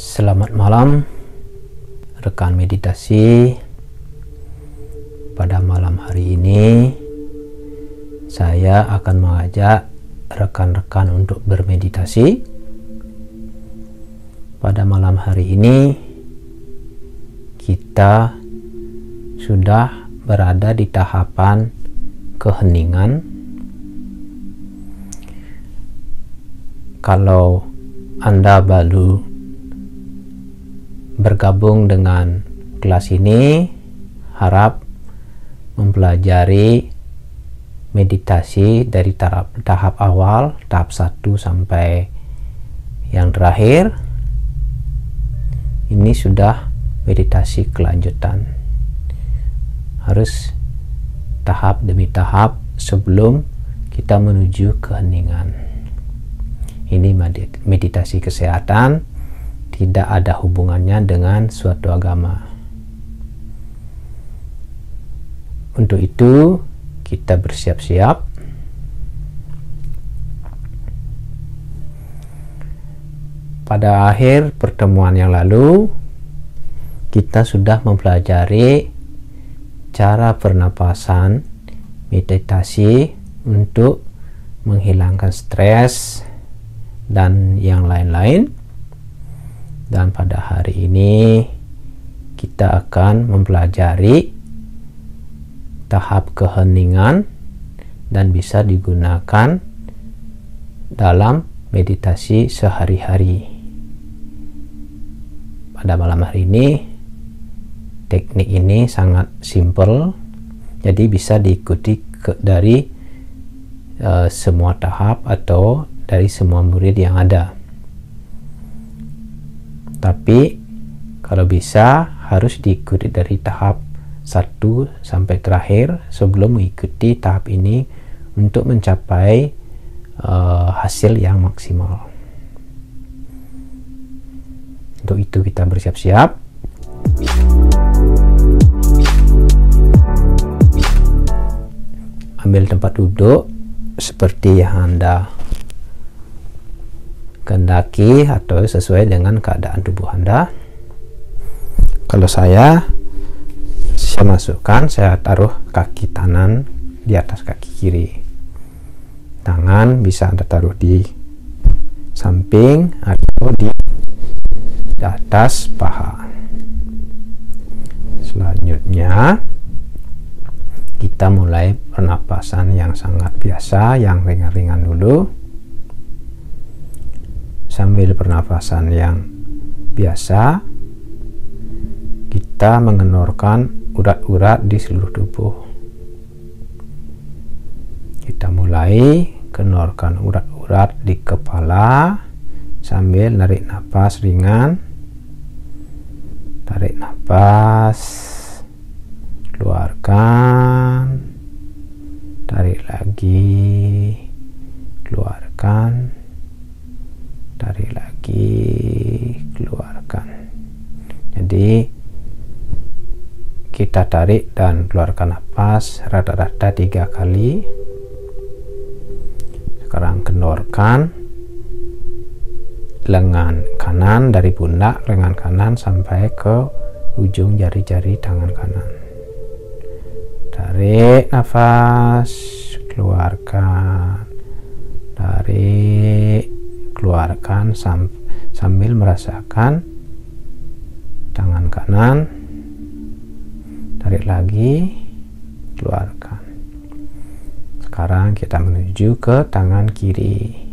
Selamat malam rekan meditasi. Pada malam hari ini saya akan mengajak rekan-rekan untuk bermeditasi. Pada malam hari ini kita sudah berada di tahapan keheningan. Kalau Anda baru bergabung dengan kelas ini, harap mempelajari meditasi dari tahap awal, tahap 1 sampai yang terakhir. Ini sudah meditasi kelanjutan. Harus tahap demi tahap sebelum kita menuju keheningan. Ini meditasi kesehatan, tidak ada hubungannya dengan suatu agama. Untuk itu kita bersiap-siap. Pada akhir pertemuan yang lalu kita sudah mempelajari cara pernapasan meditasi untuk menghilangkan stres dan yang lain-lain. Dan pada hari ini kita akan mempelajari tahap keheningan dan bisa digunakan dalam meditasi sehari-hari. Pada malam hari ini teknik ini sangat simple, jadi bisa diikuti dari semua tahap atau dari semua murid yang ada. Tapi kalau bisa harus diikuti dari tahap 1 sampai terakhir sebelum mengikuti tahap ini untuk mencapai hasil yang maksimal. Untuk itu kita bersiap-siap. Ambil tempat duduk seperti yang Anda kehendaki atau sesuai dengan keadaan tubuh Anda. Kalau saya masukkan, saya taruh kaki kanan di atas kaki kiri. Tangan bisa Anda taruh di samping atau di atas paha. Selanjutnya kita mulai pernapasan yang sangat biasa, yang ringan-ringan dulu. Sambil pernapasan yang biasa, kita mengenorkan urat-urat di seluruh tubuh. Kita mulai kenorkan urat-urat di kepala sambil narik napas ringan. Tarik napas, keluarkan, tarik lagi, keluarkan, tarik lagi, keluarkan. Jadi kita tarik dan keluarkan napas rata-rata 3 kali. Sekarang kendorkan lengan kanan dari pundak lengan kanan sampai ke ujung jari-jari tangan kanan. Tarik nafas, keluarkan, tarik, keluarkan sambil merasakan tangan kanan. Tarik lagi, keluarkan. Sekarang kita menuju ke tangan kiri.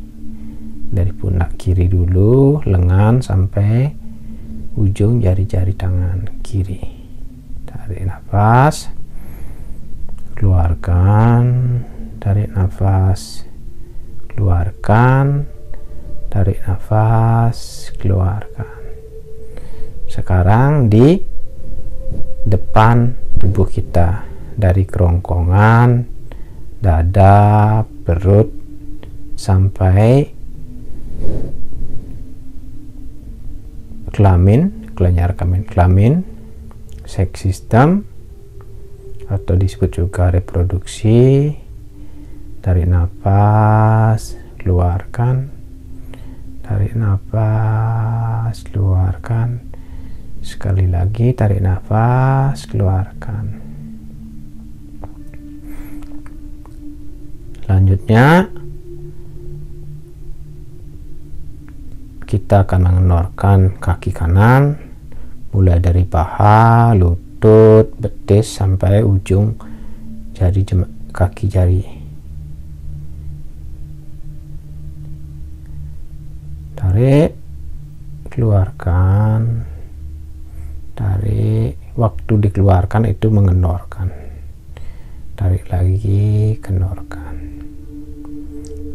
Dari pundak kiri dulu, lengan sampai ujung jari-jari tangan kiri. Tarik nafas, keluarkan, tarik nafas, keluarkan, tarik nafas, keluarkan. Sekarang di depan tubuh kita, dari kerongkongan, dada, perut, sampai kelamin, kelenjar kelamin, sex system atau disebut juga reproduksi. Tarik nafas, keluarkan, tarik nafas, nafas, keluarkan. Sekali lagi, tarik nafas, keluarkan. Selanjutnya kita akan mengendorkan kaki kanan mulai dari paha, lutut, betis sampai ujung jari kaki jari. Tarik, keluarkan, tarik. Waktu dikeluarkan itu mengendorkan. Tarik lagi, kendorkan.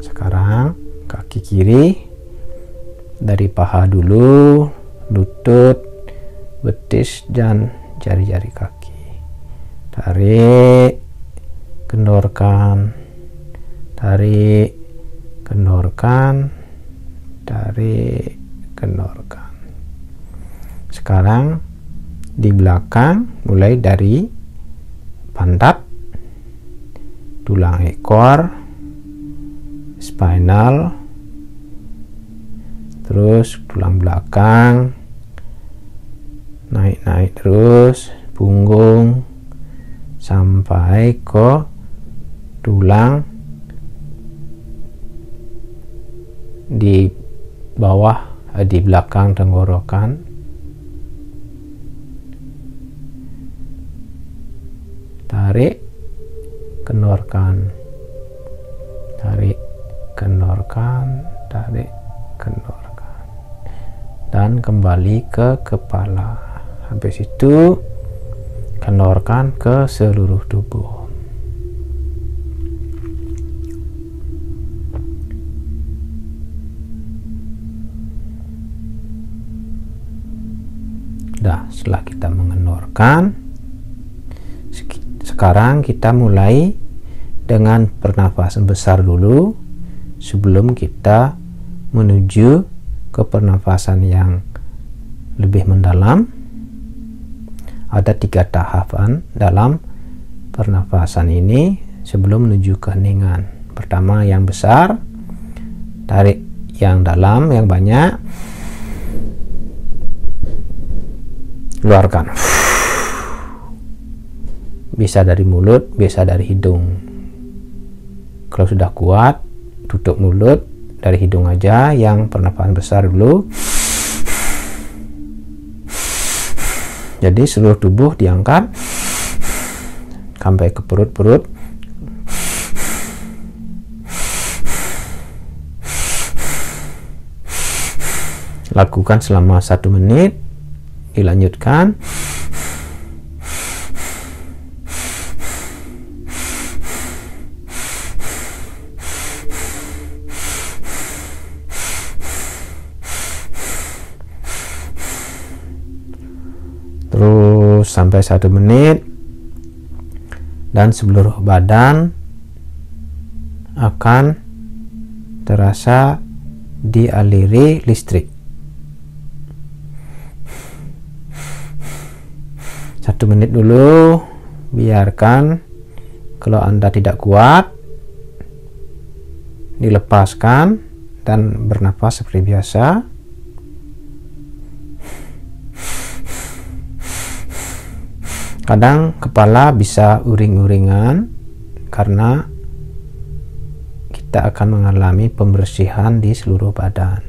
Sekarang kaki kiri, dari paha dulu, lutut, betis dan jari-jari kaki. Tarik, kendorkan, tarik, kendorkan, tarik, kendorkan. Sekarang di belakang, mulai dari pantat, tulang ekor, spinal, terus tulang belakang, naik-naik terus punggung sampai ke tulang di bawah, di belakang tenggorokan. Tarik, kendorkan, tarik, kendorkan, tarik, kendorkan, dan kembali ke kepala. Habis itu kendorkan ke seluruh tubuh. Dah, setelah kita mengendorkan, sekarang kita mulai dengan pernafasan besar dulu sebelum kita menuju ke pernafasan yang lebih mendalam. Ada 3 tahapan dalam pernafasan ini sebelum menuju ke heningan. Pertama yang besar, tarik yang dalam, yang banyak, keluarkan. Bisa dari mulut, bisa dari hidung. Kalau sudah kuat, tutup mulut, dari hidung aja. Yang pernafasan besar dulu. Jadi seluruh tubuh diangkat sampai ke perut-perut. Lakukan selama 1 menit. Dilanjutkan. Terus sampai 1 menit, dan seluruh badan akan terasa dialiri listrik. 1 menit dulu, biarkan. Kalau Anda tidak kuat, dilepaskan dan bernafas seperti biasa. Kadang kepala bisa uring-uringan karena kita akan mengalami pembersihan di seluruh badan.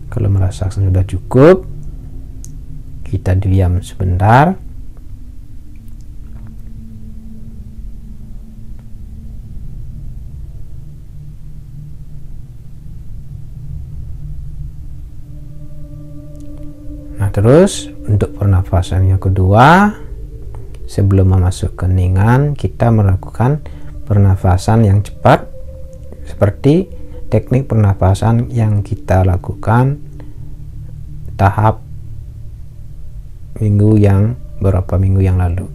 Kalau merasa sudah cukup, kita diam sebentar. Nah, terus untuk pernafasan yang kedua, sebelum masuk ke heningan, kita melakukan pernafasan yang cepat seperti teknik pernafasan yang kita lakukan tahap beberapa minggu yang lalu.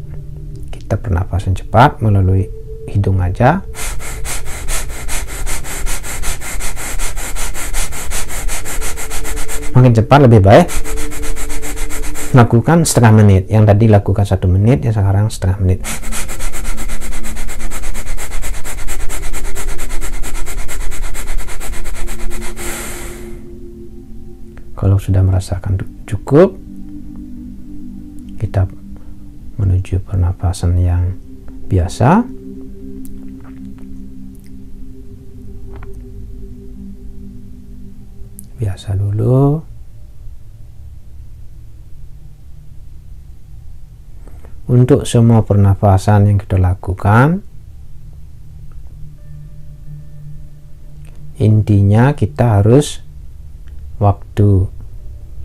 Kita pernafasan cepat melalui hidung aja. Makin cepat lebih baik. Lakukan setengah menit. Yang tadi lakukan 1 menit, yang sekarang setengah menit. Kalau sudah merasakan cukup, kita menuju pernapasan yang biasa. Biasa dulu. Untuk semua pernapasan yang kita lakukan, intinya kita harus waktu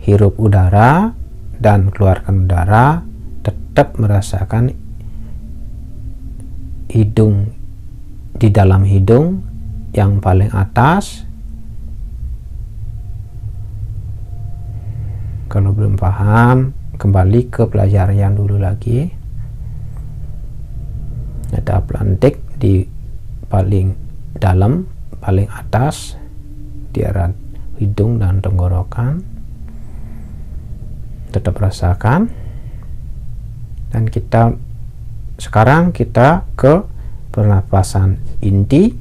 hirup udara dan keluarkan udara tetap merasakan hidung, di dalam hidung yang paling atas. Kalau belum paham, kembali ke pelajaran yang dulu lagi. Ada plantik di paling dalam, paling atas di arah hidung dan tenggorokan. Tetap rasakan. Dan sekarang kita ke pernapasan inti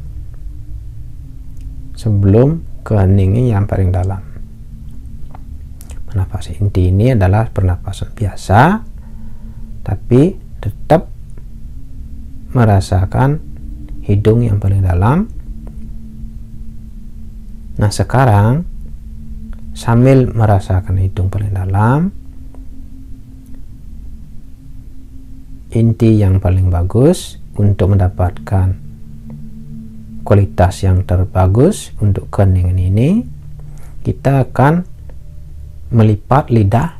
sebelum keheningan yang paling dalam. Pernapasan inti ini adalah pernapasan biasa, tapi tetap merasakan hidung yang paling dalam. Nah, sekarang sambil merasakan hidung paling dalam, inti yang paling bagus untuk mendapatkan kualitas yang terbagus untuk keheningan ini, kita akan melipat lidah,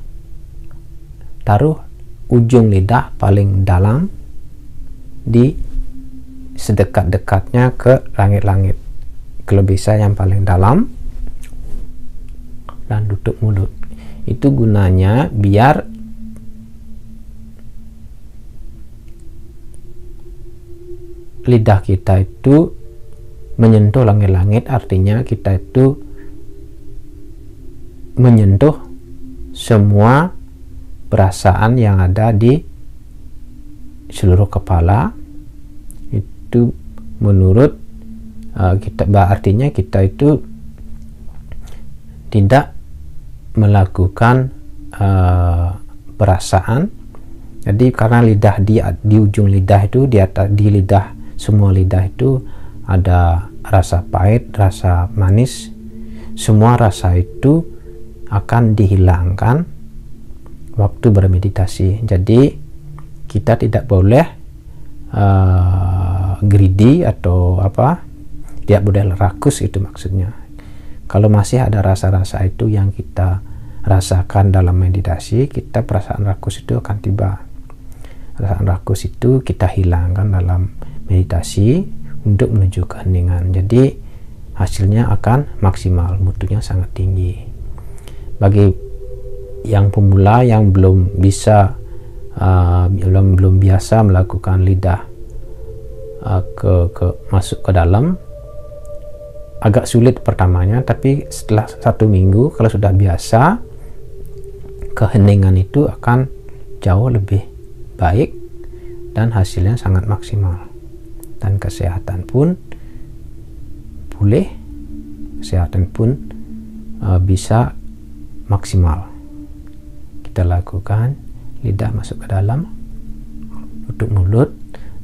taruh ujung lidah paling dalam di sedekat-dekatnya ke langit-langit, kalau bisa yang paling dalam, dan tutup mulut. Itu gunanya biar lidah kita itu menyentuh langit-langit, artinya kita itu menyentuh semua perasaan yang ada di seluruh kepala. Itu menurut kita, artinya kita itu tidak melakukan perasaan. Jadi karena lidah di ujung lidah itu, di atas, di lidah, semua lidah itu ada rasa pahit, rasa manis. Semua rasa itu akan dihilangkan waktu bermeditasi. Jadi kita tidak boleh greedy atau apa, tidak boleh rakus, itu maksudnya. Kalau masih ada rasa-rasa itu yang kita rasakan dalam meditasi, kita perasaan rakus itu akan tiba. Perasaan rakus itu kita hilangkan dalam meditasi untuk menuju keheningan. Jadi hasilnya akan maksimal, mutunya sangat tinggi. Bagi yang pemula yang belum bisa belum biasa melakukan lidah masuk ke dalam, agak sulit pertamanya, tapi setelah 1 minggu kalau sudah biasa, keheningan itu akan jauh lebih baik dan hasilnya sangat maksimal. Dan kesehatan pun pulih, kesehatan pun bisa maksimal. Kita lakukan lidah masuk ke dalam, tutup mulut,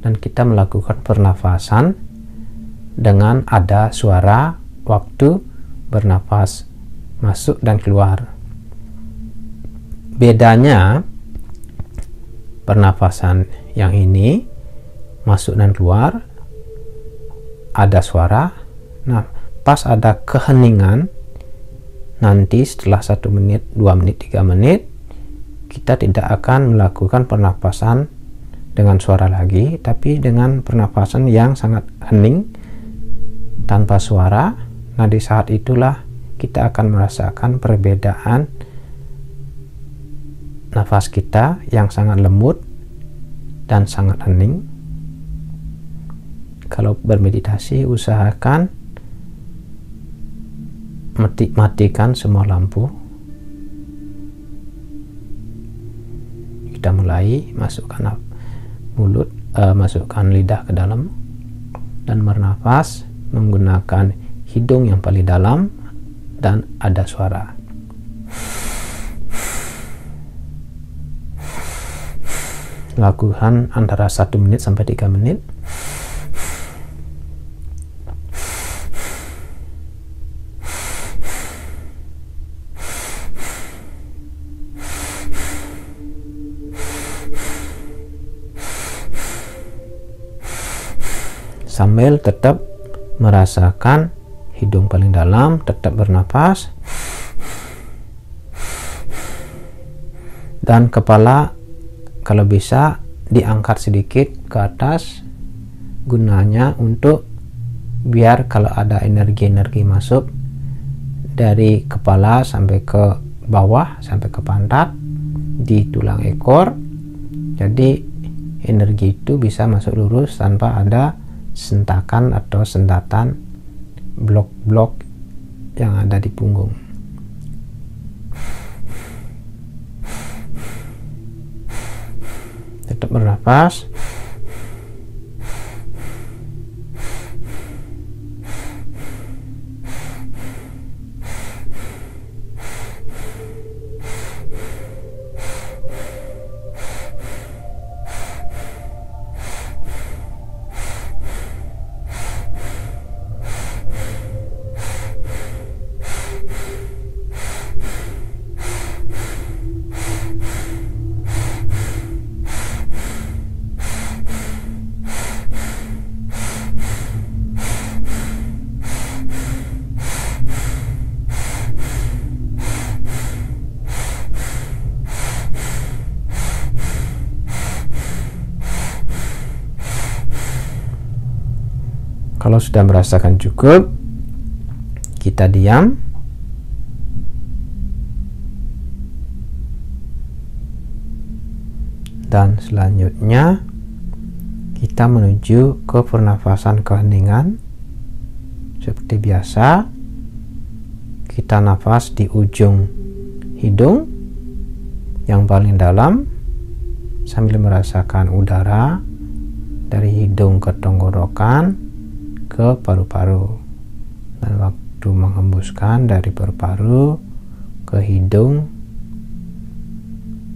dan kita melakukan pernafasan dengan ada suara waktu bernafas masuk dan keluar. Bedanya pernafasan yang ini masuk dan keluar ada suara. Nah, pas ada keheningan nanti setelah 1 menit, 2 menit, 3 menit, kita tidak akan melakukan pernapasan dengan suara lagi, tapi dengan pernapasan yang sangat hening tanpa suara. Nah, di saat itulah kita akan merasakan perbedaan nafas kita yang sangat lembut dan sangat hening. Kalau bermeditasi, usahakan matikan semua lampu. Kita mulai masukkan mulut, masukkan lidah ke dalam dan bernafas menggunakan hidung yang paling dalam dan ada suara. Lakukan antara 1 menit sampai 3 menit. Sambil tetap merasakan hidung paling dalam, tetap bernapas, dan kepala kalau bisa diangkat sedikit ke atas, gunanya untuk biar kalau ada energi-energi masuk dari kepala sampai ke bawah, sampai ke pantat di tulang ekor, jadi energi itu bisa masuk lurus tanpa ada sentakan atau sendatan blok-blok yang ada di punggung. Tetap bernapas. Kalau sudah merasakan cukup, kita diam. Dan selanjutnya kita menuju ke pernafasan keheningan. Seperti biasa, kita nafas di ujung hidung yang paling dalam sambil merasakan udara dari hidung ke tenggorokan ke paru-paru, dan waktu menghembuskan dari paru-paru ke hidung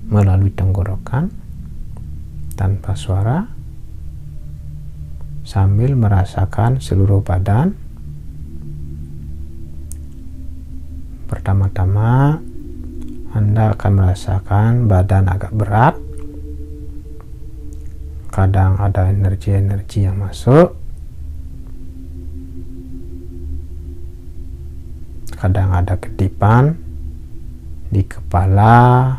melalui tenggorokan tanpa suara, sambil merasakan seluruh badan. Pertama-tama Anda akan merasakan badan agak berat, kadang ada energi-energi yang masuk, kadang ada kedipan di kepala,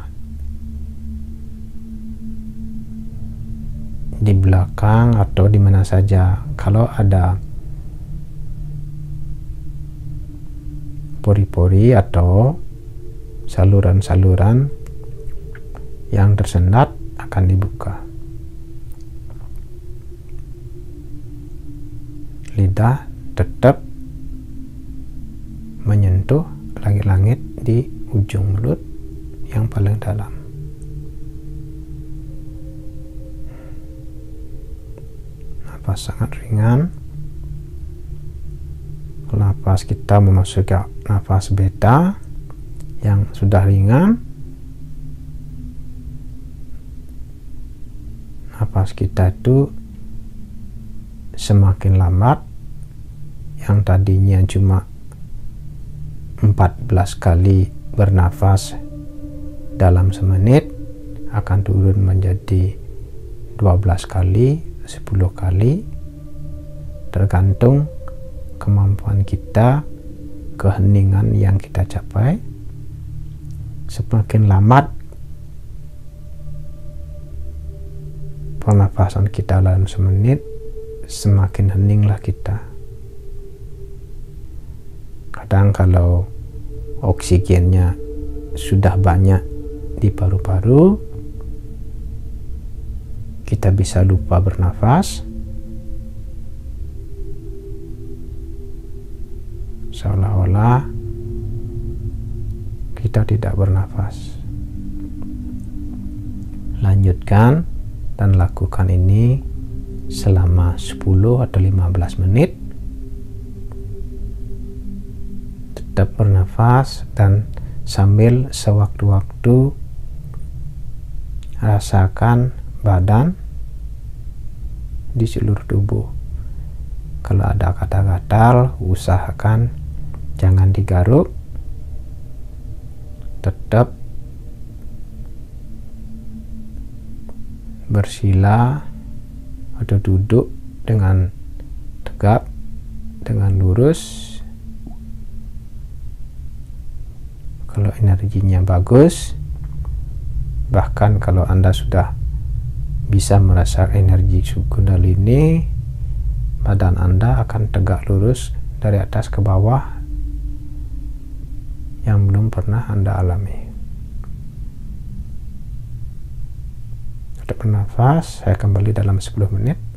di belakang, atau di mana saja. Kalau ada pori-pori atau saluran-saluran yang tersendat akan dibuka. Lidah tetap menyentuh langit-langit di ujung mulut yang paling dalam. Napas sangat ringan. Napas kita memasuki napas beta yang sudah ringan. Napas kita itu semakin lambat, yang tadinya cuma 14 kali bernafas dalam semenit akan turun menjadi 12 kali, 10 kali, tergantung kemampuan kita, keheningan yang kita capai. Semakin lambat pernafasan kita dalam semenit, semakin heninglah kita. Kadang kalau oksigennya sudah banyak di paru-paru, kita bisa lupa bernafas, seolah-olah kita tidak bernafas. Lanjutkan dan lakukan ini selama 10 atau 15 menit. Tetap bernafas dan sambil sewaktu-waktu rasakan badan, di seluruh tubuh. Kalau ada gatal-gatal, usahakan jangan digaruk, tetap bersila atau duduk dengan tegap, dengan lurus. Kalau energinya bagus, bahkan kalau Anda sudah bisa merasa energi Kundalini, badan Anda akan tegak lurus dari atas ke bawah yang belum pernah Anda alami. Tetap bernafas, saya kembali dalam 10 menit.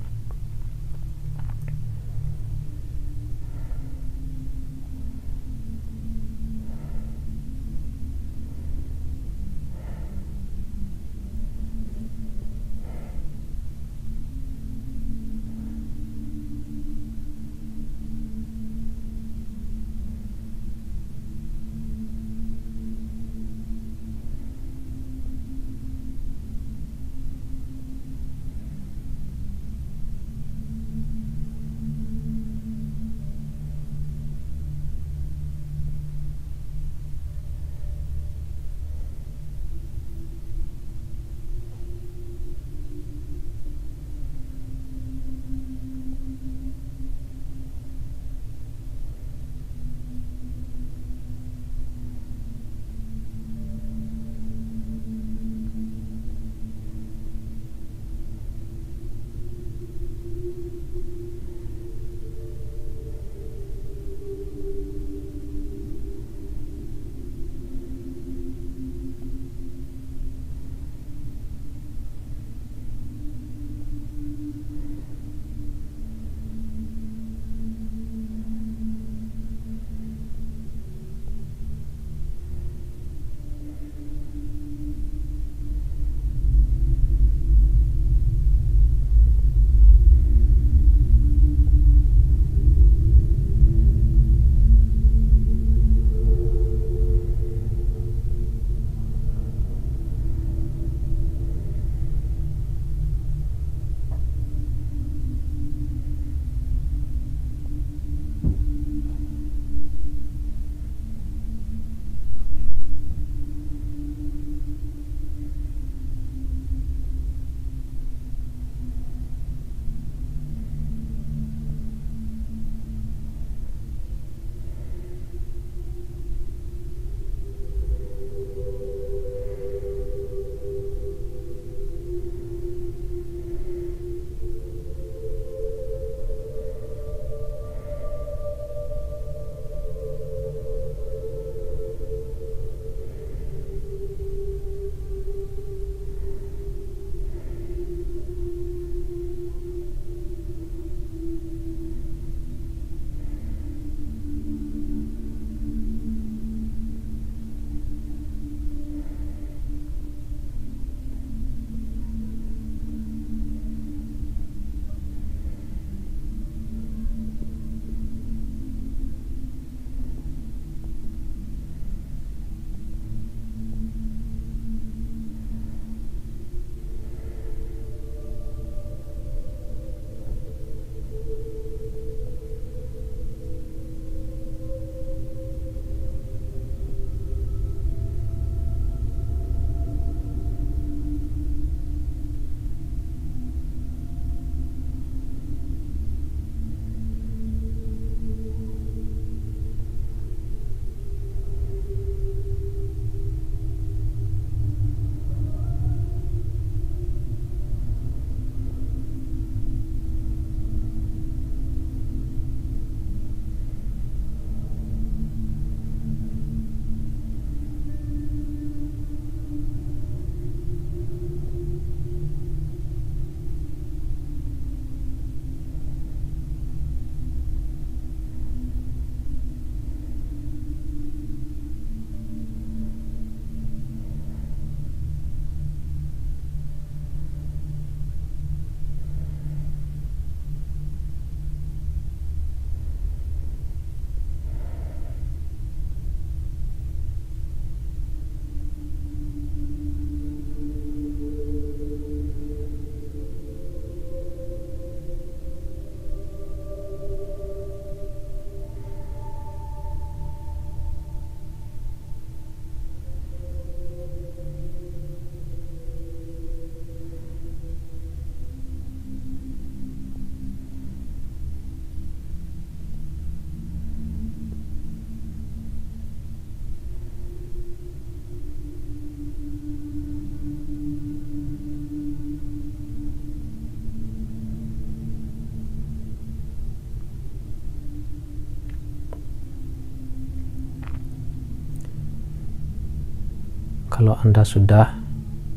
Kalau Anda sudah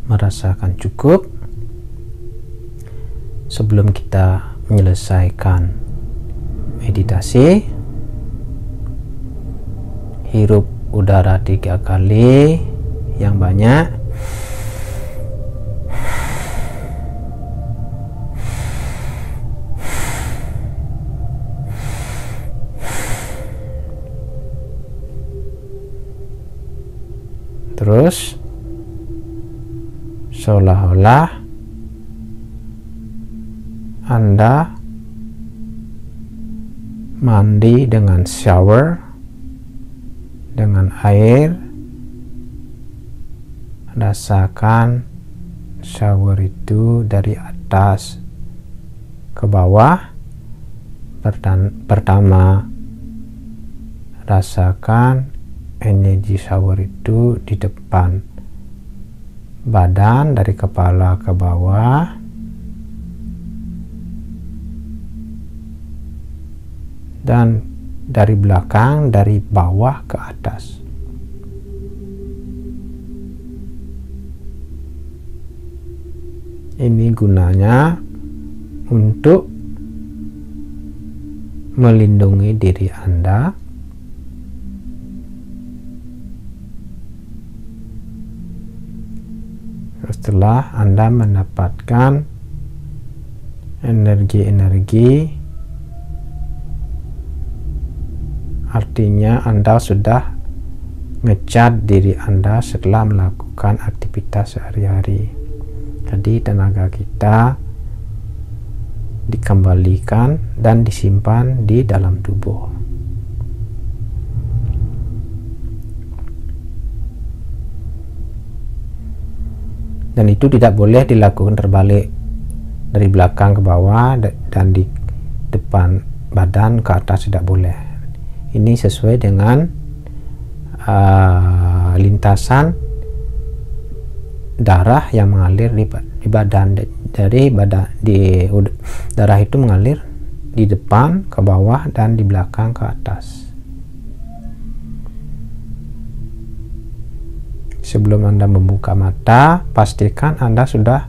merasakan cukup, sebelum kita menyelesaikan meditasi, hirup udara 3 kali yang banyak. Terus seolah-olah Anda mandi dengan shower, dengan air. Rasakan shower itu dari atas ke bawah. Pertama, rasakan energi shower itu di depan badan, dari kepala ke bawah, dan dari belakang, dari bawah ke atas. Ini gunanya untuk melindungi diri Anda setelah Anda mendapatkan energi-energi. Artinya Anda sudah nge-charge diri Anda setelah melakukan aktivitas sehari-hari. Jadi tenaga kita dikembalikan dan disimpan di dalam tubuh. Dan itu tidak boleh dilakukan terbalik, dari belakang ke bawah dan di depan badan ke atas, tidak boleh. Ini sesuai dengan lintasan darah yang mengalir di badan. Dari darah itu mengalir di depan ke bawah dan di belakang ke atas. Sebelum Anda membuka mata, pastikan Anda sudah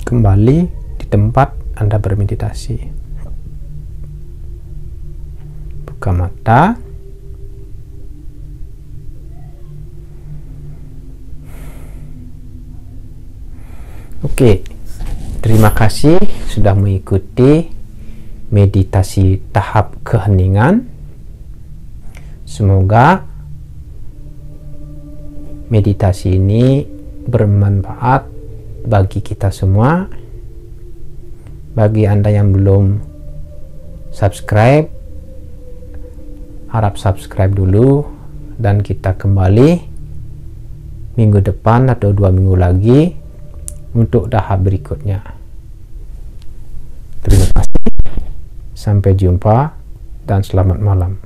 kembali di tempat Anda bermeditasi. Buka mata. Oke, terima kasih sudah mengikuti meditasi tahap keheningan. Semoga meditasi ini bermanfaat bagi kita semua. Bagi Anda yang belum subscribe, harap subscribe dulu, dan kita kembali minggu depan atau 2 minggu lagi untuk tahap berikutnya. Terima kasih, sampai jumpa dan selamat malam.